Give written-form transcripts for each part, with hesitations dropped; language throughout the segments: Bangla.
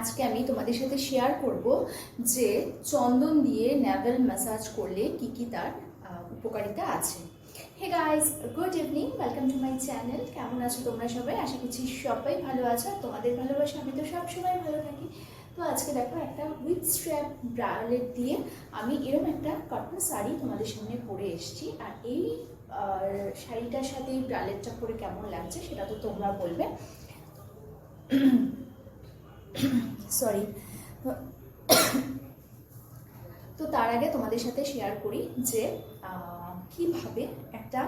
আজকে আমি তোমাদের সাথে শেয়ার করব যে চন্দন দিয়ে নেভেল ম্যাসাজ করলে কি কি তার উপকারিতা আছে। Hey guys, good evening, welcome to my channel. কেমন আছো তোমরা সবাই? আশা করছি সবাই ভালো আছো। তোমাদের ভালোবাসা আমি তো সবসময় ভালো থাকি। তো আজকে দেখো একটা উইথ স্ট্র্যাপ ব্রালেট দিয়ে আমি এরকম একটা কটন শাড়ি তোমাদের সামনে পরে এসেছি। আর এই শাড়িটার সাথে এই ব্রালেটটা পরে কেমন লাগছে সেটা তো তোমরা বলবে। সরি। তো তার আগে তোমাদের সাথে শেয়ার করি যে কিভাবে একটা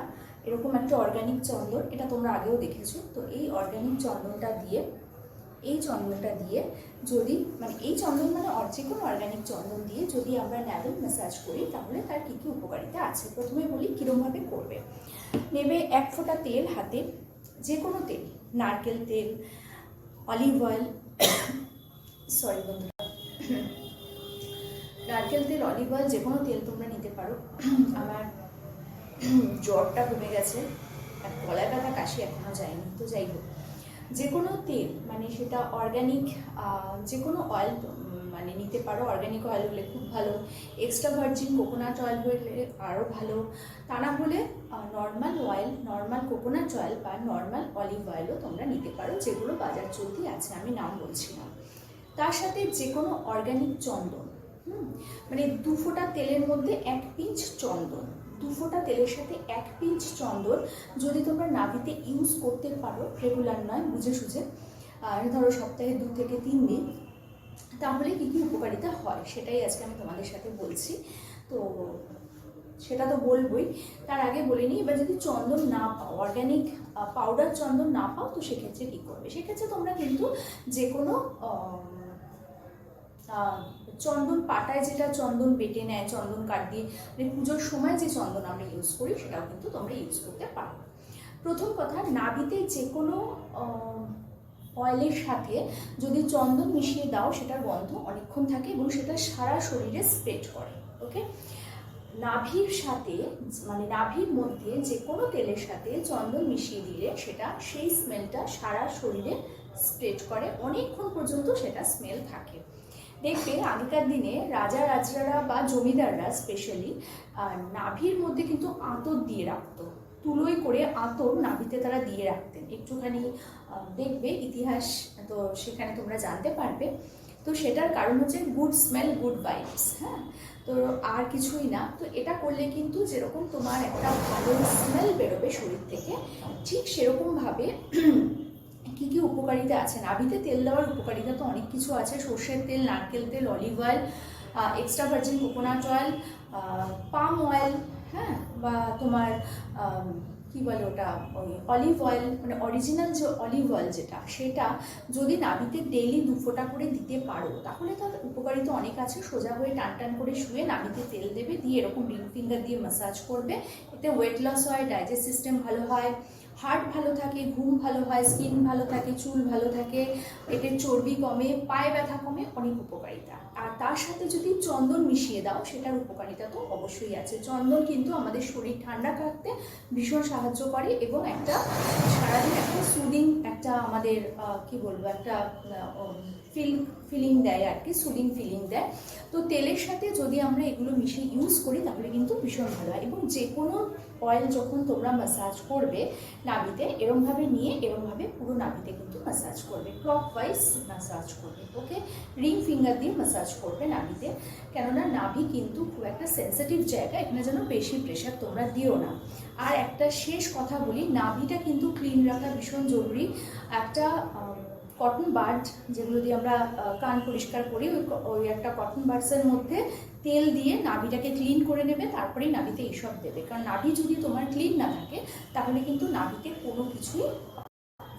এরকম একটা অর্গানিক চন্দন, এটা তোমরা আগেও দেখেছো। তো এই অর্গানিক চন্দনটা দিয়ে যদি এই চন্দন যে কোনো অর্গানিক চন্দন দিয়ে যদি আমরা নেভেল ম্যাসাজ করি তাহলে তার কী কী উপকারিতা আছে। প্রথমে বলি কীরকমভাবে করবে। নেবে 1 ফোঁটা তেল হাতে, যে কোনো তেল, নারকেল তেল, অলিভ অয়েল, সরি বন্ধুরা, নারকেল তেল, অলিভ অয়েল, যে কোনো তেল তোমরা নিতে পারো। আমার জ্বরটা কমে গেছে, আর গলায় ব্যথা কাশি এখনও যায়নি। তো যাই হোক, যে কোনো তেল সেটা অর্গ্যানিক, যে কোনো অয়েল নিতে পারো। অর্গ্যানিক অয়েল হলে খুব ভালো, এক্সট্রা ভার্জিন কোকোনাট অয়েল হলে আরও ভালো। তা না হলে normal oil, normal coconut oil বা নর্মাল অলিভ অয়েলও তোমরা নিতে পারো, যেগুলো বাজার চলতি আছে, আমি নাম বলছি না। তার সাথে যে কোনো অর্গ্যানিক চন্দন, 2 ফোঁটা তেলের মধ্যে 1 পিঞ্চ চন্দন, 2 ফোঁটা তেলের সাথে 1 পিঞ্চ চন্দন যদি তোমরা নাভিতে ইউজ করতে পারো, রেগুলার নয়, বুঝে সুঝে, আর ধরো সপ্তাহে 2 থেকে 3 দিন, তাহলে কী কী উপকারিতা হয় সেটাই আজকে আমি তোমাদের সাথে বলছি। তো সেটা তো বলবই, তার আগে বলে নিই, এবার যদি চন্দন না পাও, অর্গ্যানিক পাউডার চন্দন না পাও, তো সেক্ষেত্রে কী করবে। সেক্ষেত্রে তোমরা কিন্তু যে কোনো চন্দন পাটায়, যেটা চন্দন বেটে নেয়, চন্দন কাঠ দিয়ে, পুজোর সময় যে চন্দন আমরা ইউজ করি সেটাও কিন্তু তোমরা ইউজ করতে পারো। প্রথম কথা, নাভিতে যে কোনো অয়েলের সাথে যদি চন্দন মিশিয়ে দাও, সেটার গন্ধ অনেকক্ষণ থাকে এবং সেটা সারা শরীরে স্প্রেড করে। ওকে, নাভির সাথে নাভির মধ্যে যে কোনো তেলের সাথে চন্দন মিশিয়ে দিলে সেটা সেই স্মেলটা সারা শরীরে স্প্রেড করে, অনেকক্ষণ পর্যন্ত সেটা স্মেল থাকে। দেখবে আগেকার দিনে রাজা রাজরারা বা জমিদাররা স্পেশালি নাভির মধ্যে কিন্তু আঁতর দিয়ে রাখতো, তুলোই করে আঁতর নাভিতে তারা দিয়ে রাখতেন। একটুখানি দেখবে ইতিহাস, তো সেখানে তোমরা জানতে পারবে। তো সেটার কারণ হচ্ছে গুড স্মেল, গুড ভাইবস। হ্যাঁ, তো আর কিছুই না। তো এটা করলে কিন্তু যেরকম তোমার একটা ভালো স্মেল বেরোবে শরীর থেকে, ঠিক সেরকমভাবে কী কী উপকারিতা আছে। নাভিতে তেল দেওয়ার উপকারিতা তো অনেক কিছু আছে। সর্ষের তেল, নারকেল তেল, olive oil, extra virgin coconut oil, palm oil, হ্যাঁ, বা তোমার কী বলে ওটা, ওই অলিভ অয়েল, অরিজিনাল যে অলিভ অয়েল যেটা, সেটা যদি নাভিতে ডেইলি 2 ফোঁটা করে দিতে পারো, তাহলে তার উপকারিতা অনেক আছে। সোজা হয়ে টান টান করে শুয়ে নাভিতে তেল দেবে, দিয়ে এরকম রিং ফিঙ্গার দিয়ে ম্যাসাজ করবে। এতে ওয়েট লস হয়, ডাইজেস্ট সিস্টেম ভালো হয়, হার্ট ভালো থাকে, ঘুম ভালো হয়, স্কিন ভালো থাকে, চুল ভালো থাকে, পেটের চর্বি কমে, পায়ে ব্যথা কমে, অনেক উপকারিতা। আর তার সাথে যদি চন্দন মিশিয়ে দাও, সেটার উপকারিতা তো অবশ্যই আছে। চন্দন কিন্তু আমাদের শরীর ঠান্ডা রাখতে ভীষণ সাহায্য করে এবং একটা সারাদিন একটা সুদিং, একটা আমাদের কি বলবো, একটা ফিলিং দেয় আর কি, সুদিং ফিলিং দেয়। তো তেলের সাথে যদি আমরা এগুলো মিশিয়ে ইউজ করি তাহলে কিন্তু ভীষণ ভালো হয়। এবং যে কোনো অয়েল যখন তোমরা ম্যাসাজ করবে নাভিতে, এরমভাবে নিয়ে এরমভাবে পুরো নাভিতে কিন্তু ম্যাসাজ করবে, ক্লকওয়াইজ ম্যাসাজ করবে। ওকে, রিং ফিঙ্গার দিয়ে ম্যাসাজ করবে নাভিতে, কেননা নাভি কিন্তু খুব একটা সেন্সিটিভ জায়গা, এখানে যেন বেশি প্রেশার তোমরা দিও না। আর একটা শেষ কথা বলি, নাভিটা কিন্তু ক্লিন রাখা ভীষণ জরুরি। একটা কটন বাড, যেগুলো দিয়ে আমরা কান পরিষ্কার করি, ওই একটা কটন বাডসের মধ্যে তেল দিয়ে নাভিটাকে ক্লিন করে নেবে, তারপরেই নাভিতে এইসব দেবে। কারণ নাভি যদি তোমার ক্লিন না থাকে তাহলে কিন্তু নাভিতে কোনো কিছুই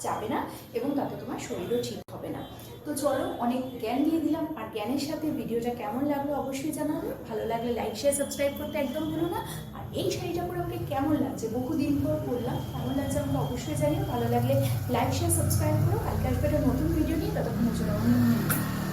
যাবে না এবং তাতে তোমার শরীরও ঠিক হবে না। তো চলো, অনেক জ্ঞান দিয়ে দিলাম, আর জ্ঞানের সাথে ভিডিওটা কেমন লাগলো অবশ্যই জানাবে। ভালো লাগলে লাইক, শেয়ার, সাবস্ক্রাইব করতে একদম ভুলো না। আর এই শাড়িটা পরে আমাকে কেমন লাগছে, বহুদিন পর পরলাম, কেমন লাগছে আমাকে অবশ্যই জানিও। ভালো লাগলে লাইক, শেয়ার, সাবস্ক্রাইব করো। কালকে আসবে একটা নতুন ভিডিও নিয়ে, ততক্ষণের জন্য